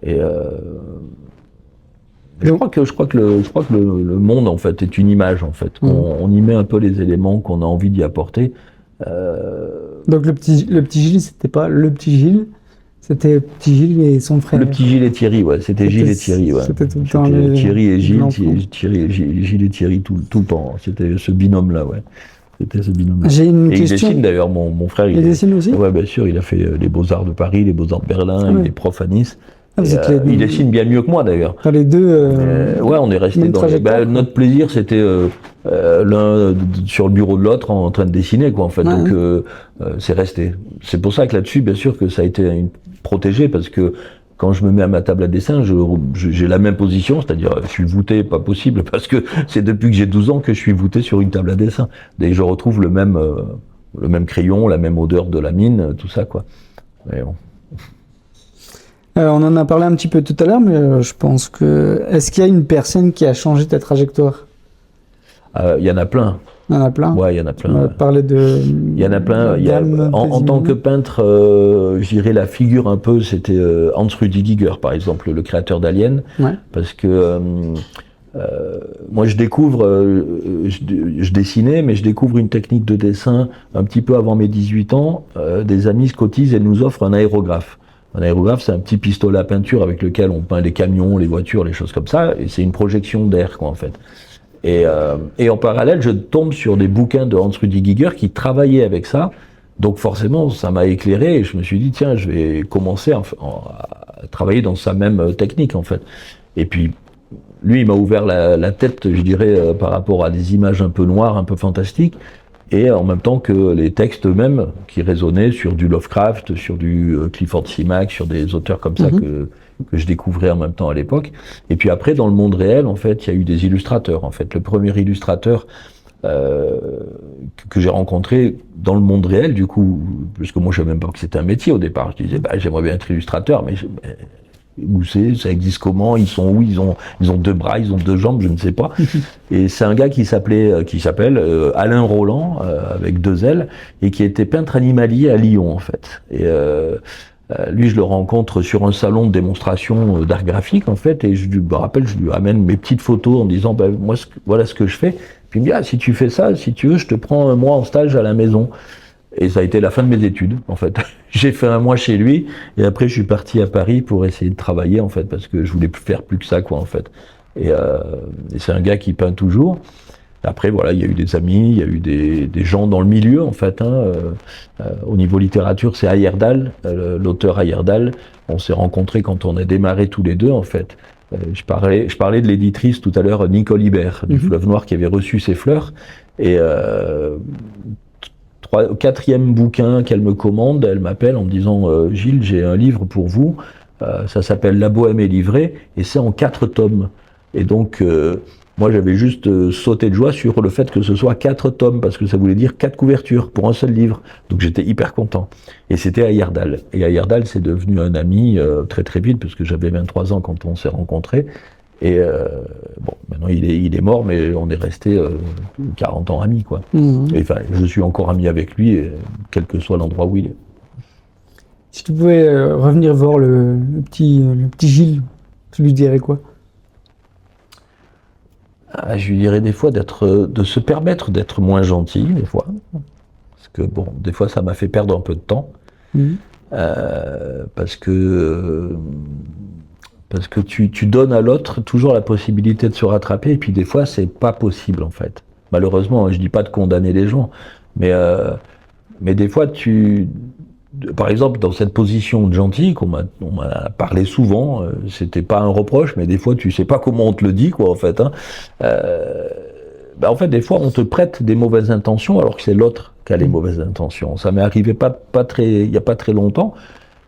Speaker 2: et je crois que le monde, en fait, est une image, en fait. On y met un peu les éléments qu'on a envie d'y apporter.
Speaker 1: Donc le petit Gilles, c'était pas le petit Gilles, c'était petit Gilles et son frère.
Speaker 2: Le petit Gilles et Thierry, ouais, c'était Gilles et Thierry, ouais.
Speaker 1: C'était tout le temps
Speaker 2: Thierry et Gilles, Gilles et Thierry tout le temps. C'était ce binôme-là, ouais. C'était ce binôme-là.
Speaker 1: J'ai une
Speaker 2: et
Speaker 1: question.
Speaker 2: Il dessine d'ailleurs, mon frère.
Speaker 1: Il dessine aussi?
Speaker 2: Ouais, bien sûr, il a fait les Beaux-Arts de Paris, les Beaux-Arts de Berlin, il est prof à Nice. Il dessine bien mieux que moi d'ailleurs.
Speaker 1: Les deux.
Speaker 2: Ouais, on est resté dans. Notre plaisir, c'était l'un sur le bureau de l'autre en train de dessiner, quoi. En fait, donc c'est resté. C'est pour ça que là-dessus, bien sûr, que ça a été protégé, parce que quand je me mets à ma table à dessin, j'ai la même position, c'est-à-dire je suis voûté, pas possible, parce que c'est depuis que j'ai 12 ans que je suis voûté sur une table à dessin. Et je retrouve le même crayon, la même odeur de la mine, tout ça, quoi. Mais bon.
Speaker 1: On en a parlé un petit peu tout à l'heure, mais je pense que... Est-ce qu'il y a une personne qui a changé ta trajectoire?
Speaker 2: Il y en a plein.
Speaker 1: Il y en a plein?
Speaker 2: Ouais, il y en a plein.
Speaker 1: On va parler de...
Speaker 2: Il y en a plein. En tant que peintre, je dirais la figure un peu, c'était Hans-Rudi Giger, par exemple, le créateur d'Alien.
Speaker 1: Ouais.
Speaker 2: Parce que moi, je découvre... je dessinais, mais je découvre une technique de dessin un petit peu avant mes 18 ans. Des amis se cotisent et nous offrent un aérographe. Un aérographe, c'est un petit pistolet à peinture avec lequel on peint les camions, les voitures, les choses comme ça, et c'est une projection d'air, quoi, en fait. Et en parallèle, je tombe sur des bouquins de Hans-Rudi Giger qui travaillaient avec ça, donc forcément, ça m'a éclairé, et je me suis dit, tiens, je vais commencer à travailler dans sa même technique, en fait. Et puis, lui, il m'a ouvert la tête, je dirais, par rapport à des images un peu noires, un peu fantastiques, et en même temps que les textes eux-mêmes qui résonnaient sur du Lovecraft, sur du Clifford Simak, sur des auteurs comme ça que je découvrais en même temps à l'époque. Et puis après, dans le monde réel, en fait, il y a eu des illustrateurs. En fait, le premier illustrateur que j'ai rencontré dans le monde réel, du coup, parce que moi je savais même pas que c'était un métier au départ. Je disais, j'aimerais bien être illustrateur, mais où ça existe comment, ils sont où, ils ont deux bras, ils ont deux jambes, je ne sais pas. Et c'est un gars qui s'appelle Alain Roland, avec 2 L, et qui était peintre animalier à Lyon, en fait. Et lui, je le rencontre sur un salon de démonstration d'art graphique, en fait, et je me rappelle, je lui amène mes petites photos en disant, moi, voilà ce que je fais. Puis il me dit, si tu fais ça, si tu veux, je te prends un mois en stage à la maison. Et ça a été la fin de mes études, en fait. J'ai fait 1 mois chez lui, et après je suis parti à Paris pour essayer de travailler, en fait, parce que je voulais faire plus que ça, quoi, en fait. Et c'est un gars qui peint toujours. Après, voilà, il y a eu des amis, il y a eu des gens dans le milieu, en fait. Au niveau littérature, c'est Heyerdahl, l'auteur Heyerdahl. On s'est rencontrés quand on a démarré tous les deux, en fait. Je parlais de l'éditrice tout à l'heure, Nicole Ibert, du Fleuve Noir, qui avait reçu ses fleurs. Et quatrième bouquin qu'elle me commande, elle m'appelle en me disant Gilles, j'ai un livre pour vous, ça s'appelle La Bohème est livrée, et c'est en 4 tomes. Et donc, moi j'avais juste sauté de joie sur le fait que ce soit 4 tomes, parce que ça voulait dire 4 couvertures pour un seul livre. Donc j'étais hyper content. Et c'était à Heyerdahl. Et à Heyerdahl, c'est devenu un ami très très vite, parce que j'avais 23 ans quand on s'est rencontrés. Et bon, maintenant il est mort, mais on est resté 40 ans amis, quoi. Et enfin, je suis encore ami avec lui, quel que soit l'endroit où il est.
Speaker 1: Si tu pouvais revenir voir le petit Gilles, tu lui dirais quoi?
Speaker 2: Je lui dirais des fois de se permettre d'être moins gentil, des fois. Parce que bon, des fois ça m'a fait perdre un peu de temps. Parce que tu donnes à l'autre toujours la possibilité de se rattraper, et puis des fois c'est pas possible en fait. Malheureusement, je dis pas de condamner les gens, mais des fois par exemple, dans cette position de gentil on m'a parlé souvent, c'était pas un reproche, mais des fois tu sais pas comment on te le dit, quoi, en fait. En fait, des fois on te prête des mauvaises intentions alors que c'est l'autre qui a les mauvaises intentions. Ça m'est arrivé il y a pas très longtemps,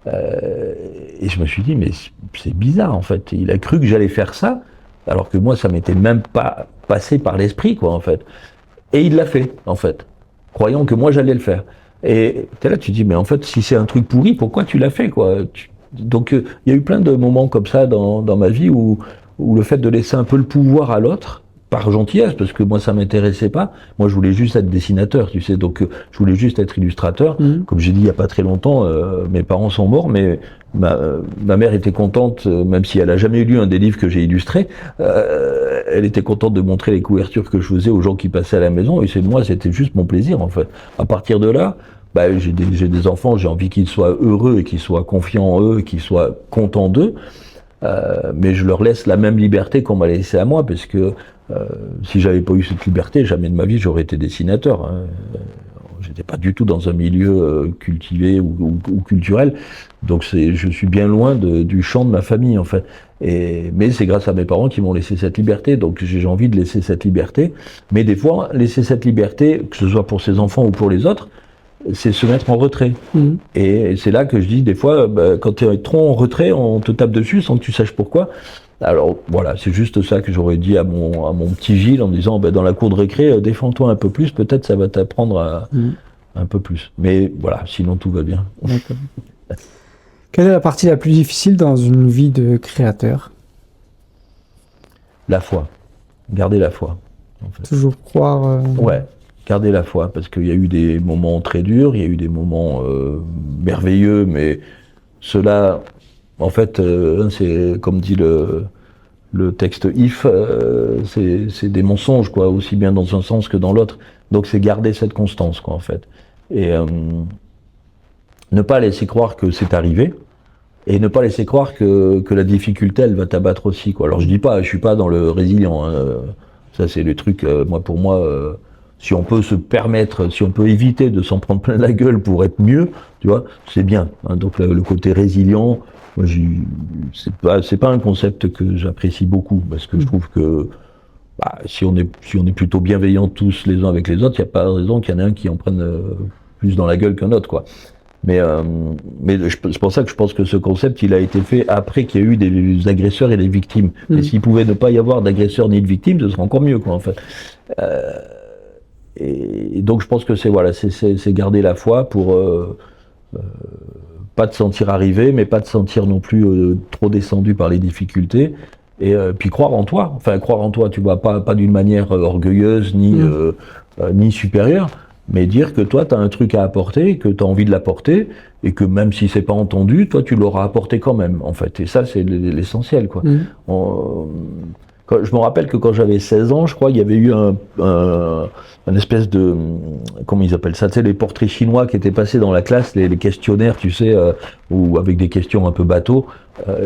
Speaker 2: et je me suis dit mais c'est bizarre en fait. Il a cru que j'allais faire ça, alors que moi ça m'était même pas passé par l'esprit, quoi, en fait. Et il l'a fait, en fait, croyant que moi j'allais le faire. Et t'es là, tu te dis, mais en fait, si c'est un truc pourri, pourquoi tu l'as fait, quoi? Donc, il y a eu plein de moments comme ça dans ma vie où le fait de laisser un peu le pouvoir à l'autre, par gentillesse, parce que moi, ça m'intéressait pas. Moi, je voulais juste être dessinateur, tu sais, donc je voulais juste être illustrateur. Comme j'ai dit il y a pas très longtemps, mes parents sont morts, mais ma mère était contente, même si elle a jamais lu un des livres que j'ai illustrés, elle était contente de montrer les couvertures que je faisais aux gens qui passaient à la maison, et moi, c'était juste mon plaisir, en fait. À partir de là, j'ai des enfants, j'ai envie qu'ils soient heureux et qu'ils soient confiants en eux, qu'ils soient contents d'eux, mais je leur laisse la même liberté qu'on m'a laissé à moi, parce que si j'avais pas eu cette liberté, jamais de ma vie j'aurais été dessinateur. J'étais pas du tout dans un milieu cultivé ou culturel, donc je suis bien loin du champ de ma famille, en fait. Mais c'est grâce à mes parents qui m'ont laissé cette liberté, donc j'ai envie de laisser cette liberté. Mais des fois, laisser cette liberté, que ce soit pour ses enfants ou pour les autres, c'est se mettre en retrait. Et c'est là que je dis des fois, quand tu es trop en retrait, on te tape dessus sans que tu saches pourquoi. Alors voilà, c'est juste ça que j'aurais dit à mon petit Gilles en me disant, dans la cour de récré, défends-toi un peu plus, peut-être ça va t'apprendre un peu plus. Mais voilà, sinon tout va bien.
Speaker 1: D'accord. Quelle est la partie la plus difficile dans une vie de créateur?
Speaker 2: La foi. Garder la foi. En fait.
Speaker 1: Toujours croire...
Speaker 2: Ouais, garder la foi, parce qu'il y a eu des moments très durs, il y a eu des moments merveilleux, mais cela... En fait, c'est comme dit le texte If, c'est des mensonges, quoi, aussi bien dans un sens que dans l'autre. Donc c'est garder cette constance, quoi, en fait. Et ne pas laisser croire que c'est arrivé, et ne pas laisser croire que la difficulté, elle va t'abattre aussi, quoi. Alors je suis pas dans le résilient, hein. Ça c'est le truc, pour moi, si on peut se permettre, si on peut éviter de s'en prendre plein la gueule pour être mieux, tu vois, c'est bien. Hein. Donc le côté résilient, moi, c'est pas un concept que j'apprécie beaucoup, parce que je trouve que si on est plutôt bienveillants tous les uns avec les autres, il n'y a pas de raison qu'il y en ait un qui en prenne plus dans la gueule qu'un autre, quoi. Mais c'est pour ça que je pense que ce concept, il a été fait après qu'il y a eu des agresseurs et des victimes. Et s'il pouvait ne pas y avoir d'agresseurs ni de victimes, ce serait encore mieux, quoi, en fait. Et donc je pense que c'est garder la foi pour pas te sentir arrivé, mais pas te sentir non plus trop descendu par les difficultés, et puis croire en toi, tu vois, pas d'une manière orgueilleuse ni supérieure, mais dire que toi tu as un truc à apporter, que tu as envie de l'apporter, et que même si c'est pas entendu, toi tu l'auras apporté quand même, en fait, et ça c'est l'essentiel, quoi. Je me rappelle que quand j'avais 16 ans, je crois, il y avait eu un espèce de... Comment ils appellent ça? Tu sais, les portraits chinois qui étaient passés dans la classe, les questionnaires, tu sais, ou avec des questions un peu bateau.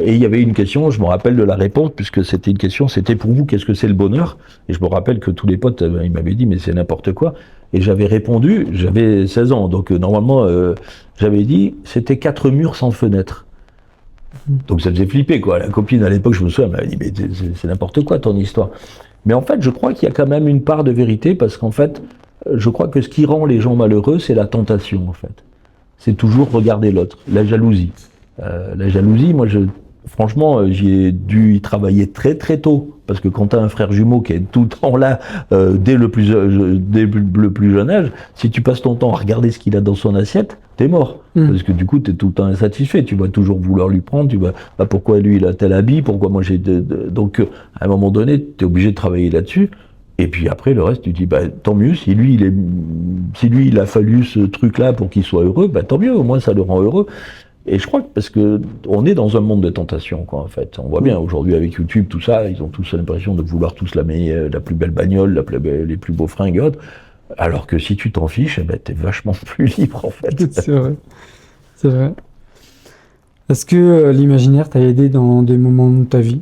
Speaker 2: Et il y avait une question, je me rappelle de la réponse, puisque c'était une question, c'était pour vous, qu'est-ce que c'est le bonheur? Et je me rappelle que tous les potes, ils m'avaient dit, mais c'est n'importe quoi. Et j'avais répondu, j'avais 16 ans, donc normalement, j'avais dit, c'était 4 murs sans fenêtre. Donc ça faisait flipper, quoi. La copine à l'époque, je me souviens, elle m'avait dit, mais c'est n'importe quoi ton histoire. Mais en fait, je crois qu'il y a quand même une part de vérité, parce qu'en fait, je crois que ce qui rend les gens malheureux, c'est la tentation, en fait. C'est toujours regarder l'autre, la jalousie. La jalousie, moi, franchement, j'ai dû y travailler très très tôt, parce que quand tu as un frère jumeau qui est tout le temps là, dès le plus jeune âge, si tu passes ton temps à regarder ce qu'il a dans son assiette, t'es mort. Parce que du coup, t'es tout le temps insatisfait. Tu vas toujours vouloir lui prendre. Tu vas, bah, pourquoi lui il a tel habit, pourquoi moi j'ai donc à un moment donné, t'es obligé de travailler là-dessus. Et puis après, le reste, tu dis, bah, tant mieux, si lui il a fallu ce truc-là pour qu'il soit heureux, bah, tant mieux, au moins ça le rend heureux. Et je crois que parce que on est dans un monde de tentation, quoi, en fait. On voit bien aujourd'hui avec YouTube, tout ça, ils ont tous l'impression de vouloir tous la plus belle bagnole, les plus beaux fringues et autres. Alors que si tu t'en fiches, eh ben, t'es vachement plus libre, en fait.
Speaker 1: C'est vrai. C'est vrai. Est-ce que l'imaginaire t'a aidé dans des moments de ta vie?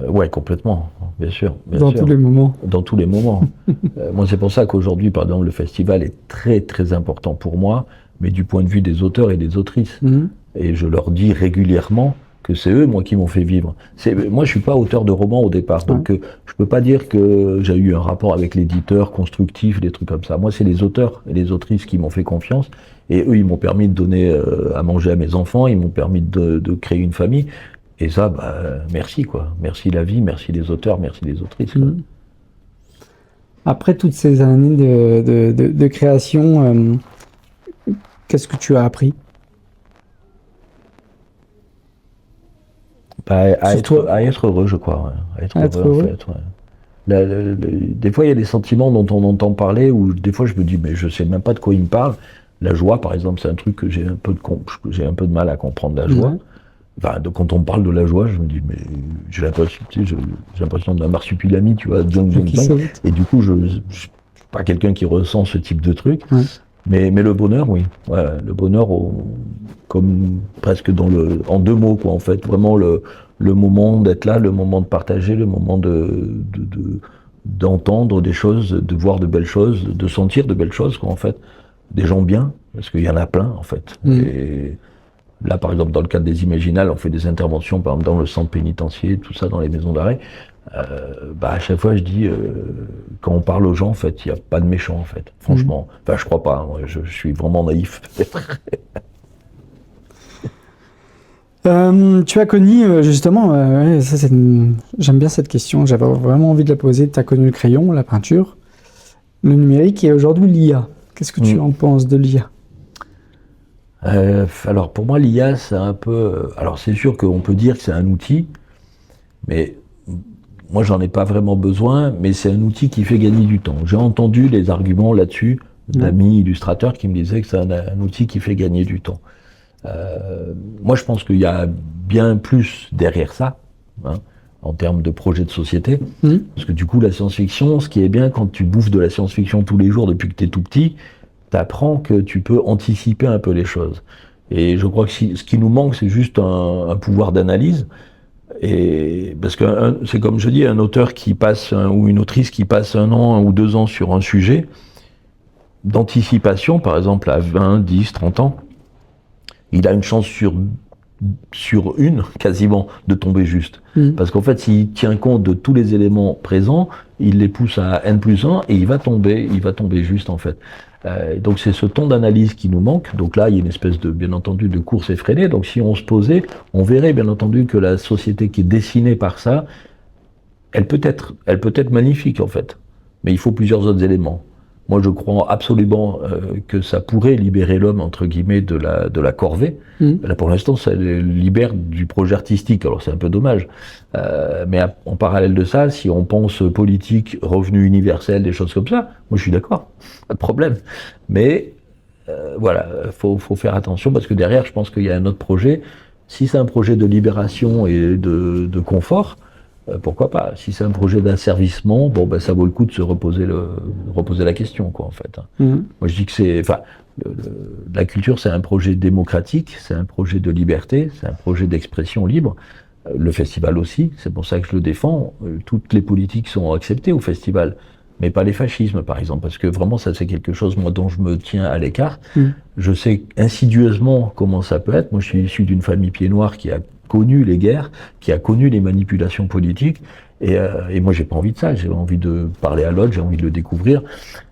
Speaker 2: Ouais, complètement, bien sûr.
Speaker 1: Dans tous les moments.
Speaker 2: Dans tous les moments. Moi, c'est pour ça qu'aujourd'hui, par exemple, le festival est très, très important pour moi, mais du point de vue des auteurs et des autrices. Et je leur dis régulièrement que c'est eux, moi, qui m'ont fait vivre. Moi, je suis pas auteur de romans au départ, donc je peux pas dire que j'ai eu un rapport avec l'éditeur constructif, des trucs comme ça. Moi, c'est les auteurs et les autrices qui m'ont fait confiance, et eux, ils m'ont permis de donner à manger à mes enfants, ils m'ont permis de créer une famille. Et ça, bah, merci, quoi. Merci la vie, merci les auteurs, merci les autrices, quoi.
Speaker 1: Après toutes ces années de création, qu'est-ce que tu as appris?
Speaker 2: Bah, à être heureux, je crois. Ouais. À être heureux, en fait. Ouais. Des fois, il y a des sentiments dont on entend parler, où des fois, je me dis, mais je sais même pas de quoi il me parle. La joie, par exemple, c'est un truc que j'ai un peu de mal à comprendre, la joie. Enfin, quand on parle de la joie, je me dis, mais j'ai l'impression d'un marsupilami, tu vois, et du coup, je suis pas quelqu'un qui ressent ce type de truc. Mais le bonheur, oui. Ouais, le bonheur, comme presque en deux mots, quoi, en fait. Vraiment le moment d'être là, le moment de partager, le moment d'entendre des choses, de voir de belles choses, de sentir de belles choses, quoi, en fait. Des gens bien, parce qu'il y en a plein, en fait. Et là, par exemple, dans le cadre des Imaginales, on fait des interventions, par exemple, dans le centre pénitentiaire, tout ça, dans les maisons d'arrêt. Bah, à chaque fois, je dis, quand on parle aux gens, en fait, il n'y a pas de méchants, en fait. Franchement. Enfin, je crois pas. Hein, moi, je suis vraiment naïf, peut-être.
Speaker 1: Tu as connu, justement, j'aime bien cette question, j'avais vraiment envie de la poser. Tu as connu le crayon, la peinture, le numérique et aujourd'hui l'IA. Qu'est-ce que tu en penses de l'IA?
Speaker 2: Alors pour moi, l'IA, c'est un peu... Alors c'est sûr qu'on peut dire que c'est un outil, mais moi j'en ai pas vraiment besoin, mais c'est un outil qui fait gagner du temps. J'ai entendu les arguments là-dessus d'amis illustrateurs qui me disaient que c'est un outil qui fait gagner du temps. Moi je pense qu'il y a bien plus derrière ça, hein, en termes de projet de société, parce que du coup la science-fiction, ce qui est bien quand tu bouffes de la science-fiction tous les jours depuis que tu es tout petit, t'apprends que tu peux anticiper un peu les choses. Et je crois que ce qui nous manque, c'est juste un pouvoir d'analyse. Et parce que c'est comme je dis, un auteur qui passe ou une autrice qui passe 1 an, 1 ou 2 ans sur un sujet d'anticipation, par exemple à 20, 10, 30 ans, il a une chance sur une, quasiment, de tomber juste. Parce qu'en fait, s'il tient compte de tous les éléments présents, il les pousse à N+1 et il va tomber juste, en fait. Donc c'est ce temps d'analyse qui nous manque. Donc là, il y a une espèce de, bien entendu, de course effrénée. Donc si on se posait, on verrait bien entendu que la société qui est dessinée par ça, elle peut être magnifique, en fait. Mais il faut plusieurs autres éléments. Moi, je crois absolument que ça pourrait libérer l'homme, entre guillemets, de la corvée. Là, pour l'instant, ça le libère du projet artistique. Alors, c'est un peu dommage. Mais en parallèle de ça, si on pense politique, revenu universel, des choses comme ça, moi, je suis d'accord. Pas de problème. Mais voilà, faut faire attention parce que derrière, je pense qu'il y a un autre projet. Si c'est un projet de libération et de confort, pourquoi pas? Si c'est un projet d'asservissement, bon, ben, ça vaut le coup de se reposer la question, quoi, en fait. Moi, je dis que la culture, c'est un projet démocratique, c'est un projet de liberté, c'est un projet d'expression libre. Le festival aussi, c'est pour ça que je le défends. Toutes les politiques sont acceptées au festival. mais pas les fascismes, par exemple, parce que vraiment, ça, c'est quelque chose, moi, dont je me tiens à l'écart. Je sais insidieusement comment ça peut être. Moi, je suis issu d'une famille pied noir qui a connu les guerres, qui a connu les manipulations politiques, et moi, j'ai pas envie de ça. J'ai envie de parler à l'autre, j'ai envie de le découvrir.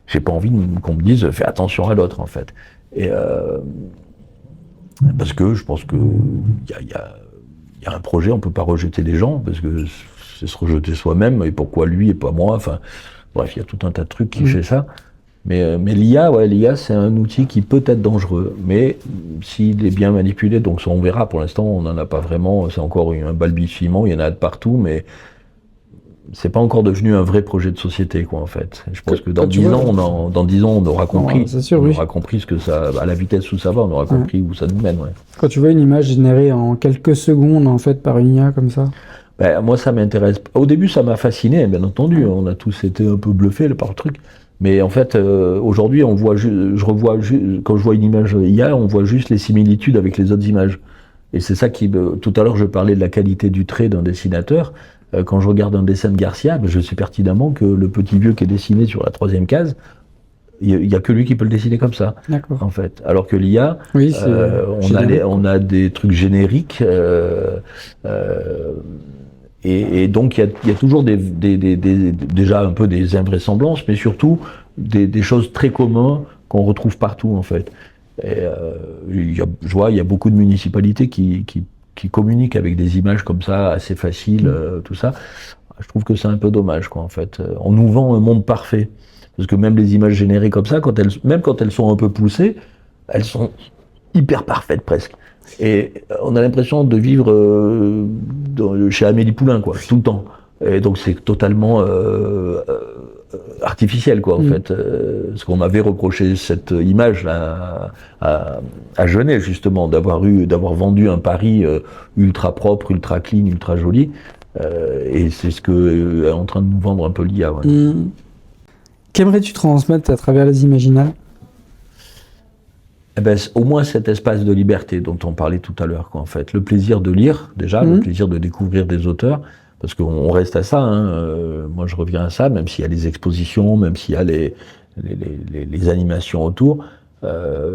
Speaker 2: J'ai pas envie qu'on me dise, fais attention à l'autre, en fait. Et parce que je pense que il y a un projet, on peut pas rejeter les gens, parce que c'est se rejeter soi-même, et pourquoi lui et pas moi, enfin, bref, il y a tout un tas de trucs qui fait ça. Mais l'IA, c'est un outil qui peut être dangereux, mais s'il est bien manipulé, donc ça on verra, pour l'instant on n'en a pas vraiment, c'est encore un balbutiement, il y en a de partout, mais c'est pas encore devenu un vrai projet de société, quoi, en fait. Je pense que dans 10 ans, on aura compris.
Speaker 1: C'est sûr,
Speaker 2: on aura compris ce que ça, à la vitesse où ça va, on aura compris où ça nous mène, ouais.
Speaker 1: Quand tu vois une image générée en quelques secondes, en fait, par une IA comme ça.
Speaker 2: Ben, moi, ça m'intéresse. Au début, ça m'a fasciné, bien entendu. On a tous été un peu bluffés par le truc. Mais en fait, aujourd'hui, on voit, quand je vois une image IA, on voit juste les similitudes avec les autres images. Et c'est ça qui, tout à l'heure, je parlais de la qualité du trait d'un dessinateur. Quand je regarde un dessin de Garcia, je sais pertinemment que le petit vieux qui est dessiné sur la 3e case, il y a que lui qui peut le dessiner comme ça, en fait. Alors que l'IA, on a des trucs génériques, et donc il y a toujours déjà un peu des invraisemblances, mais surtout des choses très communes qu'on retrouve partout, en fait. Et je vois, il y a beaucoup de municipalités qui communiquent avec des images comme ça, assez faciles, tout ça. Je trouve que c'est un peu dommage, quoi, en fait. On nous vend un monde parfait. Parce que même les images générées comme ça, même quand elles sont un peu poussées, elles sont hyper parfaites, presque. Et on a l'impression de vivre chez Amélie Poulain, quoi, tout le temps. Et donc c'est totalement artificiel, quoi, en fait. Parce qu'on m'avait reproché cette image-là à Genève, justement, d'avoir vendu un Paris ultra propre, ultra clean, ultra joli. Et c'est ce que est en train de nous vendre un peu l'IA. Ouais.
Speaker 1: Qu'aimerais-tu transmettre à travers les Imaginales ?
Speaker 2: Eh ben, au moins cet espace de liberté dont on parlait tout à l'heure, quoi, en fait. Le plaisir de lire, déjà, le plaisir de découvrir des auteurs, parce qu'on reste à ça, moi je reviens à ça, même s'il y a les expositions, même s'il y a les animations autour.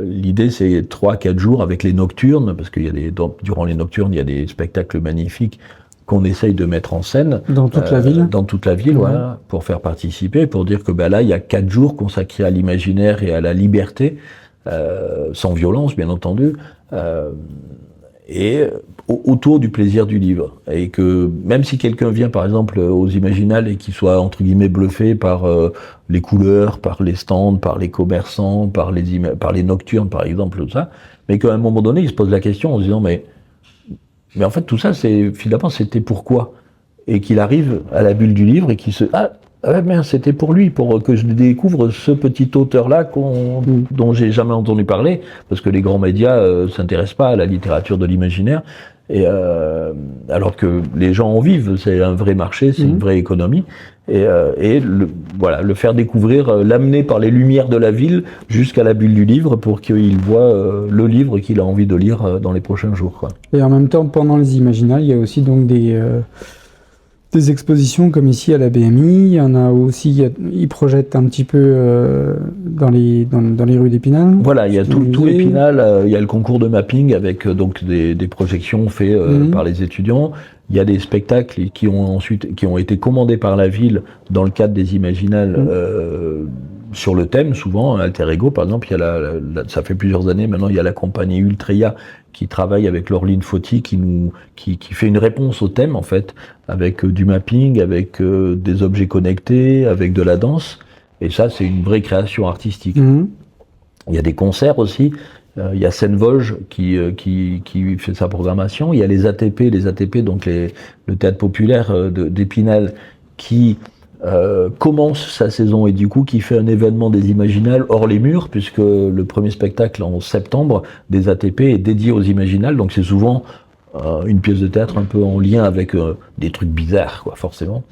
Speaker 2: L'idée, c'est 3-4 jours avec les nocturnes, parce qu'il y a durant les nocturnes, il y a des spectacles magnifiques qu'on essaye de mettre en scène.
Speaker 1: Dans toute la ville.
Speaker 2: Dans toute la ville, voilà, pour faire participer, pour dire que là, il y a 4 jours consacrés à l'imaginaire et à la liberté, sans violence, bien entendu, et autour du plaisir du livre. Et que même si quelqu'un vient, par exemple, aux Imaginales et qu'il soit, entre guillemets, bluffé par les couleurs, par les stands, par les commerçants, par les nocturnes, par exemple, tout ça, mais qu'à un moment donné, il se pose la question en se disant, mais en fait, tout ça, finalement, c'était pourquoi ? Et qu'il arrive à la bulle du livre et qu'il se... mais c'était pour lui, pour que je découvre ce petit auteur-là dont j'ai jamais entendu parler, parce que les grands médias s'intéressent pas à la littérature de l'imaginaire, et alors que les gens en vivent, c'est un vrai marché, c'est une vraie économie, et le faire découvrir, l'amener par les lumières de la ville jusqu'à la bulle du livre pour qu'il voit le livre qu'il a envie de lire dans les prochains jours, quoi.
Speaker 1: Et en même temps, pendant les Imaginales, il y a aussi donc des expositions comme ici à la BMI. Il y en a aussi, ils projettent un petit peu dans les rues d'Épinal.
Speaker 2: Voilà, il y a tout Épinal, il y a le concours de mapping avec donc des projections faites par les étudiants. Il y a des spectacles qui ont été commandés par la ville dans le cadre des Imaginales sur le thème, souvent, Alter Ego, par exemple, ça fait plusieurs années maintenant, il y a la compagnie Ultreya qui travaille avec Laureline Fauti, qui fait une réponse au thème, en fait, avec du mapping, avec des objets connectés, avec de la danse, et ça, c'est une vraie création artistique. Il y a des concerts aussi, il y a Seine-Vosges qui fait sa programmation, il y a les ATP, donc le théâtre populaire d'Épinal, qui commence sa saison et du coup qui fait un événement des Imaginales hors les murs, puisque le premier spectacle en septembre des ATP est dédié aux Imaginales, donc c'est souvent une pièce de théâtre un peu en lien avec des trucs bizarres, quoi, forcément.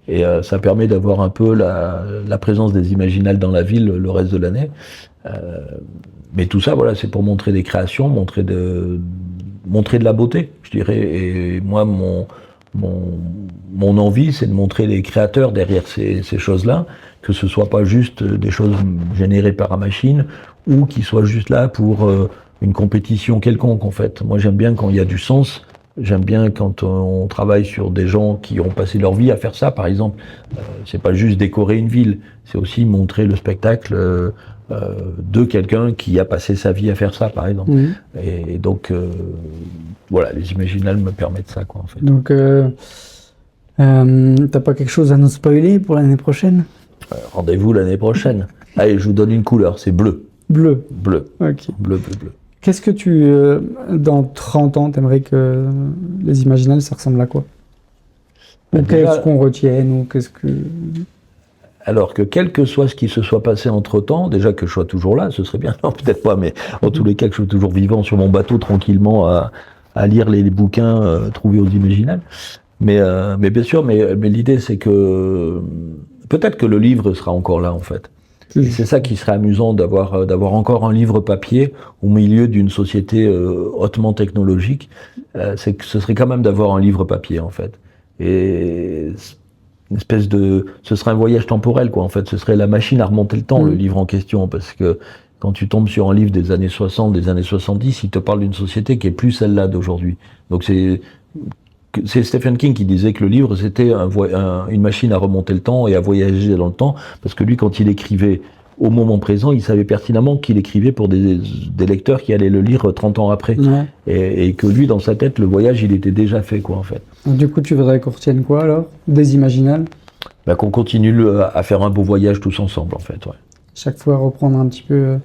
Speaker 2: Et ça permet d'avoir un peu la présence des Imaginales dans la ville le reste de l'année. Mais tout ça, voilà, c'est pour montrer des créations, montrer de la beauté, je dirais. Et moi, mon envie, c'est de montrer les créateurs derrière ces choses-là, que ce soit pas juste des choses générées par la machine ou qui soient juste là pour une compétition quelconque en fait. Moi j'aime bien quand il y a du sens. J'aime bien quand on travaille sur des gens qui ont passé leur vie à faire ça, par exemple. C'est pas juste décorer une ville, c'est aussi montrer le spectacle de quelqu'un qui a passé sa vie à faire ça, par exemple.
Speaker 1: Mhm.
Speaker 2: Et donc, voilà, les Imaginales me permettent ça, quoi, en fait.
Speaker 1: Donc, t'as pas quelque chose à nous spoiler pour l'année prochaine?
Speaker 2: Rendez-vous l'année prochaine. Allez, je vous donne une couleur, c'est bleu.
Speaker 1: Bleu.
Speaker 2: Bleu.
Speaker 1: Ok.
Speaker 2: Bleu, bleu, bleu.
Speaker 1: Qu'est-ce que tu, dans 30 ans, t'aimerais que les Imaginales, ça ressemble à quoi? Ou
Speaker 2: Déjà,
Speaker 1: qu'est-ce qu'on retienne, ou qu'est-ce que...
Speaker 2: alors que quel que soit ce qui se soit passé entre-temps, déjà que je sois toujours là, ce serait bien, non peut-être pas, mais en tous les cas que je sois toujours vivant sur mon bateau tranquillement à lire les bouquins trouvés aux Imaginales. Mais bien sûr, mais l'idée c'est que peut-être que le livre sera encore là en fait. Et c'est ça qui serait amusant d'avoir encore un livre papier au milieu d'une société hautement technologique. C'est que ce serait quand même d'avoir un livre papier en fait. Et une espèce de, ce serait un voyage temporel quoi en fait. Ce serait la machine à remonter le temps, le livre en question, parce que quand tu tombes sur un livre des années 60, des années 70, il te parle d'une société qui est plus celle-là d'aujourd'hui. Donc c'est Stephen King qui disait que le livre c'était une machine à remonter le temps et à voyager dans le temps, parce que lui quand il écrivait au moment présent, il savait pertinemment qu'il écrivait pour des lecteurs qui allaient le lire 30 ans après.
Speaker 1: Ouais.
Speaker 2: Et que lui, dans sa tête, le voyage, il était déjà fait, quoi, en fait.
Speaker 1: Du coup, tu voudrais qu'on retienne quoi, alors? Des Imaginales?
Speaker 2: Bah, qu'on continue à faire un beau voyage tous ensemble, en fait, ouais.
Speaker 1: Chaque fois, reprendre un petit peu,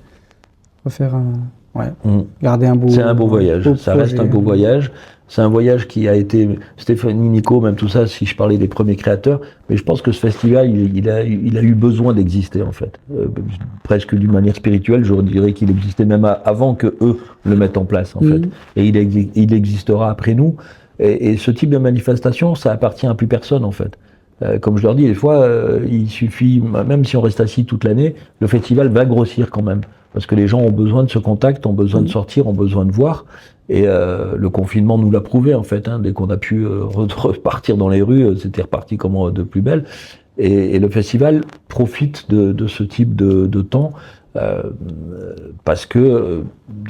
Speaker 1: refaire un... Ouais,
Speaker 2: Mmh.
Speaker 1: garder un beau...
Speaker 2: C'est un beau voyage,
Speaker 1: beau
Speaker 2: ça
Speaker 1: projet.
Speaker 2: reste un beau voyage. C'est un voyage qui a été, Stéphanie, Nico, même tout ça, si je parlais des premiers créateurs, mais je pense que ce festival, il a eu besoin d'exister, en fait. Presque d'une manière spirituelle, je dirais qu'il existait même avant que eux le mettent en place, en fait. Et il existera après nous. Et ce type de manifestation, ça appartient à plus personne, en fait. Comme je leur dis, des fois, il suffit, même si on reste assis toute l'année, le festival va grossir quand même. Parce que les gens ont besoin de ce contact, ont besoin de sortir, ont besoin de voir. Et le confinement nous l'a prouvé, en fait. Dès qu'on a pu repartir dans les rues, c'était reparti comme de plus belle. Et le festival profite de ce type de temps parce que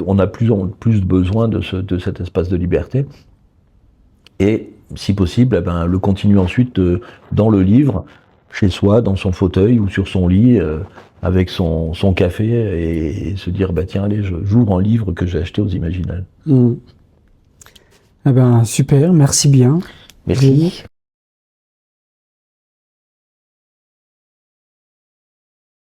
Speaker 2: on a plus besoin de cet espace de liberté. Et si possible, le continuer ensuite dans le livre, chez soi, dans son fauteuil ou sur son lit, avec son café, et se dire, tiens, allez, j'ouvre un livre que j'ai acheté aux Imaginales.
Speaker 1: Eh ben, super, merci bien.
Speaker 2: Merci.